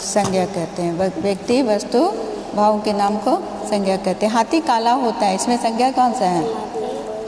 संज्ञा कहते हैं। व्यक्ति, वस्तु, भाव के नाम को संज्ञा कहते हैं। हाथी काला होता है, इसमें संज्ञा कौन सा है?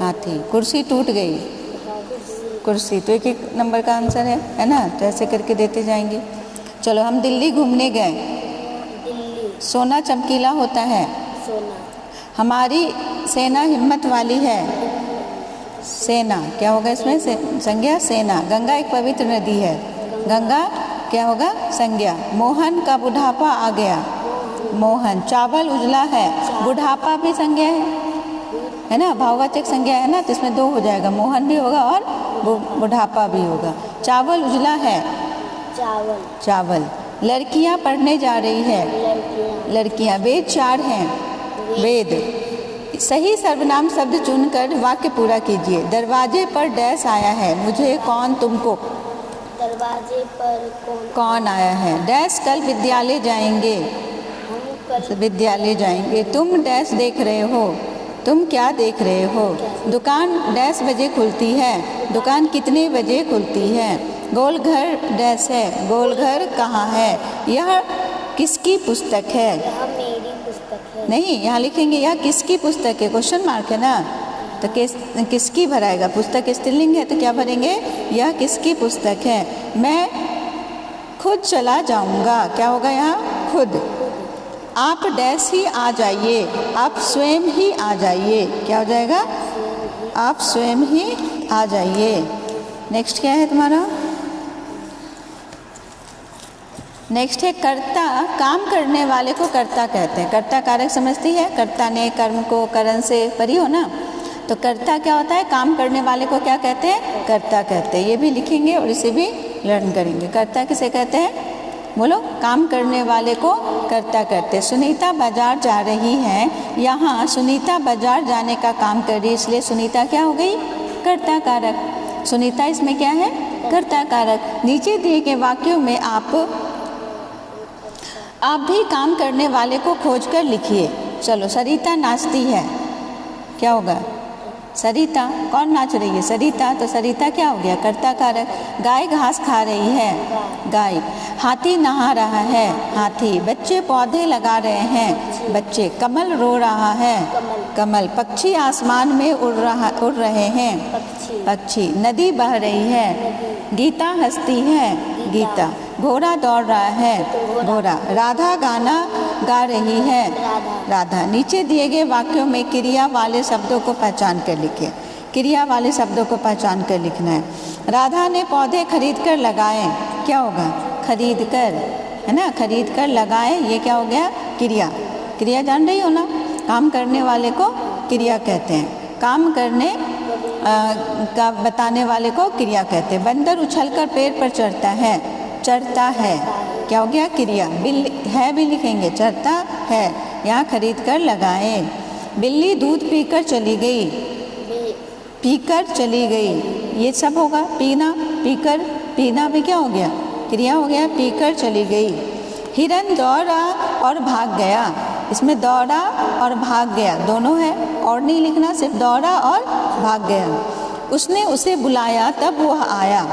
हाथी। कुर्सी टूट गई, कुर्सी। तो एक एक नंबर का आंसर है ना? तो ऐसे करके देते जाएंगे। चलो, हम दिल्ली घूमने गए। सोना चमकीला होता है। हमारी सेना हिम्मत वाली है। सेना क्या होगा इसमें? संज्ञा सेना। गंगा एक पवित्र नदी है। गंगा क्या होगा? संज्ञा। मोहन का बुढ़ापा आ गया। मोहन। चावल उजला है। बुढ़ापा भी संज्ञा है ना? भाववाचक संज्ञा है ना, तो इसमें दो हो जाएगा। मोहन भी होगा और बुढ़ापा भी होगा। चावल उजला है। चावल। लड़कियां पढ़ने जा रही है। लड़कियां। वेद 4 हैं। वेद। सही सर्वनाम शब्द चुनकर वाक्य पूरा कीजिए। दरवाजे पर डैश आया है। मुझे, कौन, तुमको। दरवाजे पर कौन आया है? डैश कल विद्यालय जाएंगे। विद्यालय जाएंगे। तुम डैश देख रहे हो। तुम क्या देख रहे हो? दुकान डैश बजे खुलती है। दुकान कितने बजे खुलती है? गोल घर डैश है। गोल घर कहाँ है? यह किसकी पुस्तक है? यह मेरी पुस्तक है। नहीं, यहाँ लिखेंगे यह किसकी पुस्तक है। क्वेश्चन मार्क है ना, तो किसकी भराएगा? पुस्तक स्त्रीलिंग है तो क्या भरेंगे? यह किसकी पुस्तक है? मैं खुद चला जाऊँगा। क्या होगा यहाँ? खुद। आप डैश ही आ जाइए। आप स्वयं ही आ जाइए। क्या हो जाएगा? आप स्वयं ही आ जाइए। नेक्स्ट क्या है तुम्हारा? नेक्स्ट है कर्ता। काम करने वाले को कर्ता कहते हैं। कर्ता कारक समझती है? कर्ता ने कर्म को करण से पढ़ी हो ना, तो कर्ता क्या होता है? काम करने वाले को क्या कहते हैं? कर्ता कहते हैं। ये भी लिखेंगे और इसे भी लर्न करेंगे। कर्ता किसे कहते हैं? बोलो। काम करने वाले को कर्ता कहते हैं। सुनीता बाजार जा रही है। यहाँ सुनीता बाजार जाने का काम कर रही है, इसलिए सुनीता क्या हो गई? कर्ता कारक। सुनीता इसमें क्या है? कर्ता कारक। नीचे दिए गए वाक्यों में आप भी काम करने वाले को खोजकर लिखिए। चलो, सरिता नाचती है। क्या होगा? सरिता। कौन नाच रही है? सरिता। तो सरिता क्या हो गया? कर्ता कारक। गाय घास खा रही है। गाय। हाथी नहा रहा है। हाथी। बच्चे पौधे लगा रहे हैं। बच्चे। कमल रो रहा है। कमल। पक्षी आसमान में उड़ रहे हैं। पक्षी। नदी बह रही है। गीता हंसती है। गीता। घोड़ा दौड़ रहा है। घोड़ा। राधा गाना गा रही है। राधा। नीचे दिए गए वाक्यों में क्रिया वाले शब्दों को पहचान कर लिखें। क्रिया वाले शब्दों को पहचान कर लिखना है। राधा ने पौधे खरीद कर लगाए। क्या होगा? खरीद कर, है ना? खरीद कर लगाए, ये क्या हो गया? क्रिया। क्रिया जान रही हो ना? काम करने वाले को क्रिया कहते हैं। काम करने का बताने वाले को क्रिया कहते हैं। बंदर उछलकर पेड़ पर चढ़ता है। चढ़ता है। क्या हो गया? क्रिया। है भी लिखेंगे। चढ़ता है। यहाँ खरीद कर लगाए। बिल्ली दूध पीकर चली गई। पीकर चली गई, ये सब होगा। पीना। पीकर। पीना भी क्या हो गया? क्रिया हो गया। पीकर चली गई। हिरन दौड़ा और भाग गया। इसमें दौड़ा और भाग गया दोनों है, और नहीं लिखना, सिर्फ दौड़ा और भाग गया। उसने उसे बुलाया, तब वह आया।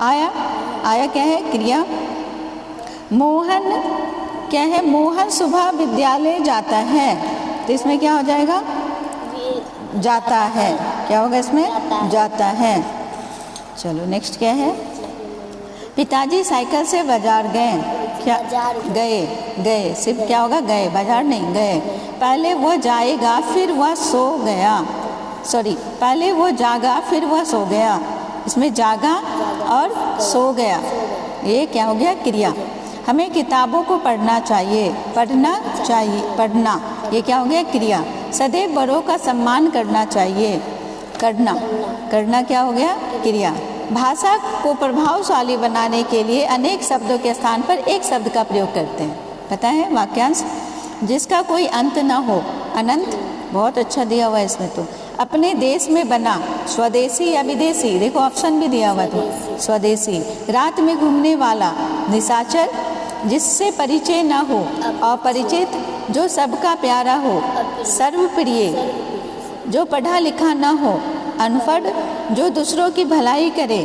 आया। आया क्या है? क्रिया। मोहन क्या है? मोहन सुबह विद्यालय जाता है, तो इसमें क्या हो जाएगा? जाता है। क्या होगा इसमें? जाता है। चलो, नेक्स्ट क्या है? पिताजी साइकिल से बाजार गए। क्या? गए। सिर्फ क्या होगा? गए। बाजार नहीं, गए। पहले वह जाएगा, फिर वह सो गया। सॉरी, पहले वो जागा, फिर वह सो गया। इसमें जागा और सो गया, ये क्या हो गया? क्रिया। हमें किताबों को पढ़ना चाहिए। पढ़ना चाहिए। पढ़ना, ये क्या हो गया? क्रिया। सदैव बड़ों का सम्मान करना चाहिए। करना। करना क्या हो गया? क्रिया। भाषा को प्रभावशाली बनाने के लिए अनेक शब्दों के स्थान पर एक शब्द का प्रयोग करते हैं। पता है? वाक्यांश जिसका कोई अंत ना हो। अनंत। बहुत अच्छा दिया हुआ है इसमें तो। अपने देश में बना। स्वदेशी या विदेशी? देखो ऑप्शन भी दिया हुआ तो स्वदेशी। रात में घूमने वाला। निशाचर। जिससे परिचय ना हो। अपरिचित। जो सबका प्यारा हो। सर्वप्रिय। जो पढ़ा लिखा ना हो। अनपढ़। जो दूसरों की भलाई करे।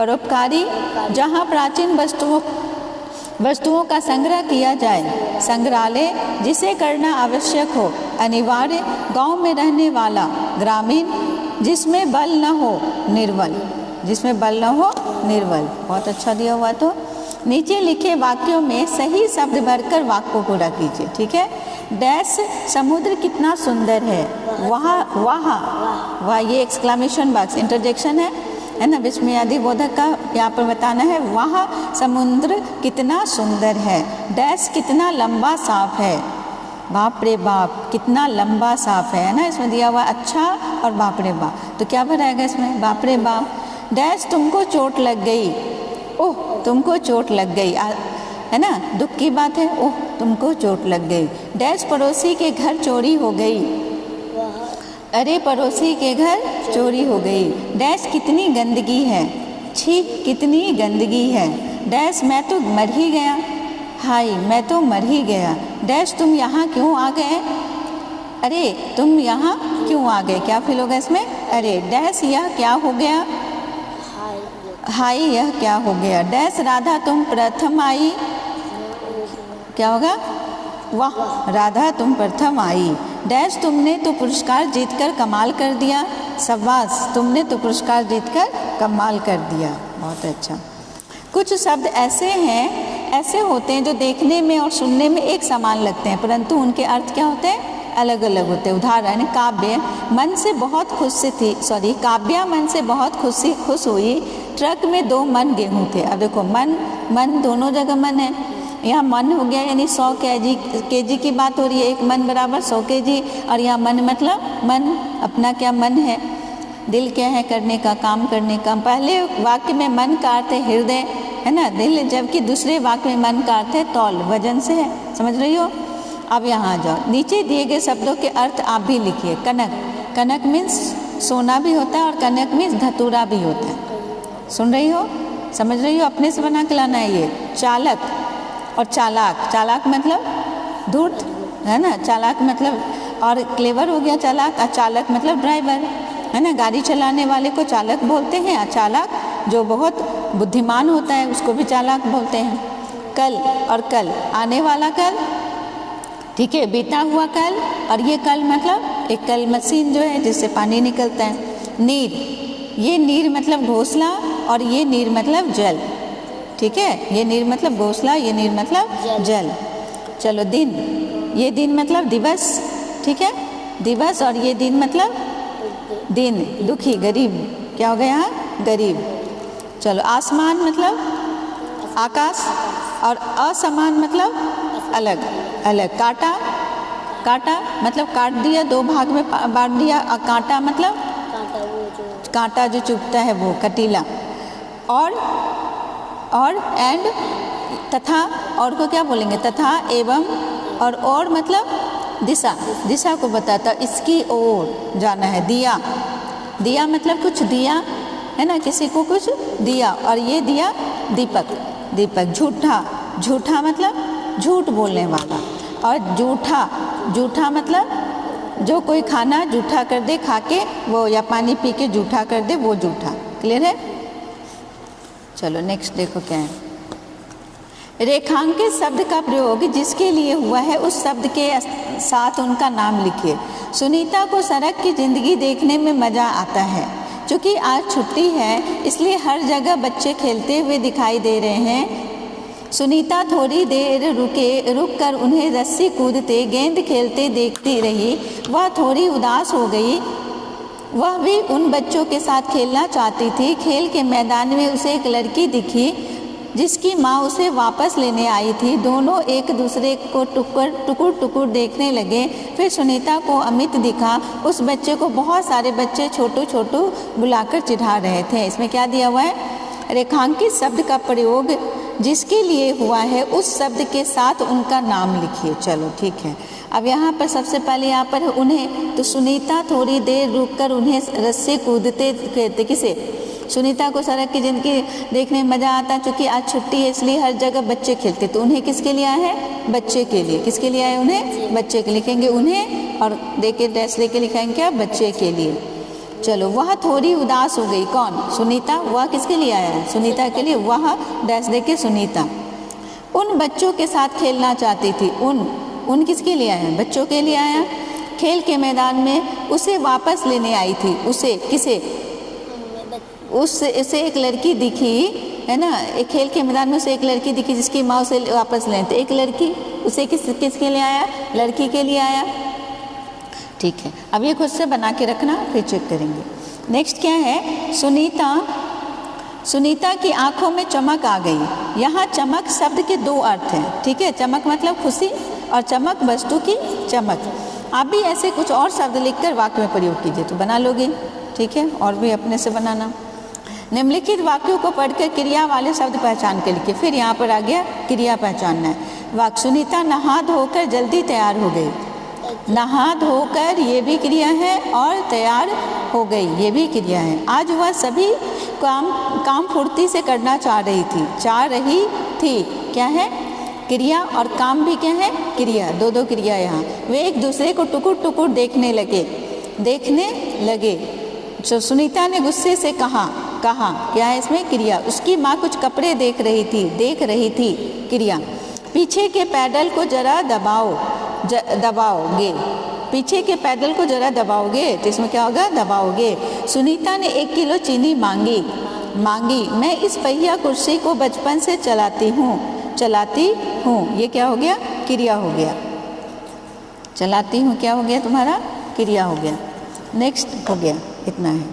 परोपकारी, जहाँ प्राचीन वस्तुओं का संग्रह किया जाए। संग्रहालय, जिसे करना आवश्यक हो, अनिवार्य। गांव में रहने वाला, ग्रामीण, जिसमें बल न हो, निर्बल, जिसमें बल न हो, निर्बल। बहुत अच्छा दिया हुआ। तो नीचे लिखे वाक्यों में सही शब्द भरकर वाक्य को पूरा कीजिए। ठीक है। डैश, समुद्र कितना सुंदर है। वहाँ वहाँ वह, ये एक्सक्लेमेशन बॉक्स इंटरजेक्शन है ना, विस्मयादि बोधक का यहाँ पर बताना है। वहाँ समुद्र कितना सुंदर है। डैश, कितना लंबा साफ है। बाप रे बाप, कितना लंबा साफ है ना, इसमें दिया हुआ अच्छा और बाप रे बाप। तो क्या भराएगा इसमें, बाप रे बाप। डैश, तुमको चोट लग गई। ओह, तुमको चोट लग गई, है ना, दुख की बात है। ओह, तुमको चोट लग गई। डैश, पड़ोसी के घर चोरी हो गई। अरे पड़ोसी के घर चोरी हो गई। डैश, कितनी गंदगी है। छी, कितनी गंदगी है। डैश, मैं तो मर ही गया। हाय, मैं तो मर ही गया। डैश, तुम यहाँ क्यों आ गए। अरे तुम यहाँ क्यों आ गए। क्या फील होगा इसमें, अरे। डैश, यह क्या हो गया। हाय, यह क्या हो गया। डैश, राधा तुम प्रथम आई। क्या होगा, वाह, राधा तुम प्रथम आई। डैश, तुमने तो पुरस्कार जीतकर कमाल कर दिया। शाबाश, तुमने तो पुरस्कार जीतकर कमाल कर दिया। बहुत अच्छा। कुछ शब्द ऐसे होते हैं जो देखने में और सुनने में एक समान लगते हैं, परंतु उनके अर्थ क्या होते हैं, अलग अलग होते हैं। उदाहरण, काव्य, मन से बहुत काव्या मन से बहुत खुश हुई। ट्रक में 2 मन गेहूँ थे। अब देखो, मन दोनों जगह मन है। यहाँ मन हो गया, यानी 100 केजी की बात हो रही है। एक मन बराबर 100 केजी, और यहाँ मन मतलब मन, अपना क्या मन है, दिल क्या है, करने का, काम करने का। पहले वाक्य में मन का अर्थ है हृदय, है ना, दिल, जबकि दूसरे वाक्य में मन का अर्थ है तौल, वजन से है। समझ रही हो। अब यहाँ आ जाओ, नीचे दिए गए शब्दों के अर्थ आप भी लिखिए। कनक, कनक मीन्स सोना भी होता है, और कनक मीन्स धतूरा भी होता है। सुन रही हो, समझ रही हो, अपने से बना के लाना है ये। चालक और चालाक, चालाक मतलब धूर्त, है ना, चालाक मतलब, और क्लेवर हो गया चालाक, और चालक मतलब ड्राइवर, है ना, गाड़ी चलाने वाले को चालक बोलते हैं। और चालाक जो बहुत बुद्धिमान होता है उसको भी चालाक बोलते हैं। कल और कल, आने वाला कल, ठीक है, बीता हुआ कल, और ये कल मतलब एक कल मशीन जो है जिससे पानी निकलता है। नीर, ये नीर मतलब घोंसला, और ये नीर मतलब जल। ठीक है, ये नीर मतलब घोंसला, ये नीर मतलब जल। चलो, दिन, ये दिन मतलब दिवस। ठीक है, दिवस, और ये दिन मतलब दिन, दुखी, गरीब। क्या हो गया यहाँ, गरीब। चलो, आसमान मतलब आकाश, और असमान मतलब अलग अलग। कांटा, कांटा मतलब काट दिया, 2 भाग में बांट दिया। और कांटा मतलब कांटा जो चुभता है वो, कटीला। और एंड, तथा, और को क्या बोलेंगे, तथा, एवं, और मतलब दिशा, दिशा को बताता, इसकी ओर जाना है। दिया, दिया मतलब कुछ दिया, है ना, किसी को कुछ दिया, और ये दिया दीपक, दीपक। झूठा, झूठा मतलब झूठ बोलने वाला। और जूठा, जूठा मतलब जो कोई खाना जूठा कर दे, खा के वो, या पानी पी के जूठा कर दे, वो जूठा। क्लियर है। चलो नेक्स्ट देखो क्या है। रेखांकित शब्द का प्रयोग जिसके लिए हुआ है उस शब्द के साथ उनका नाम लिखिए। सुनीता को सड़क की जिंदगी देखने में मज़ा आता है। क्योंकि आज छुट्टी है इसलिए हर जगह बच्चे खेलते हुए दिखाई दे रहे हैं। सुनीता थोड़ी देर रुक कर उन्हें रस्सी कूदते, गेंद खेलते देखती रही। वह थोड़ी उदास हो गई। वह भी उन बच्चों के साथ खेलना चाहती थी। खेल के मैदान में उसे एक लड़की दिखी जिसकी माँ उसे वापस लेने आई थी। दोनों एक दूसरे को टुकुर टुकुर देखने लगे। फिर सुनीता को अमित दिखा। उस बच्चे को बहुत सारे बच्चे छोटू छोटू बुलाकर चिढ़ा रहे थे। इसमें क्या दिया हुआ है? रेखांकित शब्द का प्रयोग जिसके लिए हुआ है उस शब्द के साथ उनका नाम लिखिए। चलो ठीक है। अब यहाँ पर सबसे पहले यहाँ पर उन्हें, तो सुनीता थोड़ी देर रुककर उन्हें रस्से कूदते कहते। किसे? सुनीता को सड़क की जिंदगी देखने में मज़ा आता। चूँकि आज छुट्टी है इसलिए हर जगह बच्चे खेलते। तो उन्हें किसके लिए आए हैं? बच्चे के लिए। किसके लिए आए? उन्हें बच्चे के लिखेंगे उन्हें, और देके डैश लेके लिखेंगे क्या? बच्चे के लिए। चलो, वह थोड़ी उदास हो गई। कौन? सुनीता। वह किसके लिए आया है? सुनीता के लिए। वह डैश देके सुनीता उन बच्चों के साथ खेलना चाहती थी। उन किसके लिए आया? बच्चों के लिए आया। खेल के मैदान में उसे वापस लेने आई थी। उसे किसे? उसे एक लड़की दिखी है ना, एक खेल के मैदान में उसे एक लड़की दिखी जिसकी माँ उसे वापस ले। तो एक लड़की उसे किसके लिए आया? लड़की के लिए आया। ठीक है, अब ये खुद से बना के रखना, फिर चेक करेंगे। नेक्स्ट क्या है? सुनीता की आंखों में चमक आ गई। यहाँ चमक शब्द के दो अर्थ हैं। ठीक है, चमक मतलब खुशी और चमक वस्तु की चमक। आप भी ऐसे कुछ और शब्द लिखकर वाक्य में प्रयोग कीजिए तो बना लोगे। ठीक है, और भी अपने से बनाना। निम्नलिखित वाक्यों को पढ़कर क्रिया वाले शब्द पहचान कर लिखिए। फिर यहाँ पर आ गया क्रिया पहचानना है। वाक्य: सुनीता नहा धोकर जल्दी तैयार हो गई। नहा धोकर ये भी क्रिया है और तैयार हो गई ये भी क्रिया है। आज वह सभी काम फुर्ती से करना चाह रही थी। क्या है? क्रिया, और काम भी क्या है? क्रिया। दो क्रिया यहाँ। वे एक दूसरे को टुकुर देखने लगे। जो सुनीता ने गुस्से से कहा क्या है इसमें? क्रिया। उसकी माँ कुछ कपड़े देख रही थी क्रिया। पीछे के पैडल को जरा दबाओगे। पीछे के पैडल को जरा दबाओगे तो इसमें क्या होगा? दबाओगे। सुनीता ने 1 किलो चीनी मांगी। मैं इस पहिया कुर्सी को बचपन से चलाती हूँ। ये क्या हो गया? क्रिया हो गया। चलाती हूँ क्या हो गया तुम्हारा? क्रिया हो गया। नेक्स्ट हो गया, इतना है।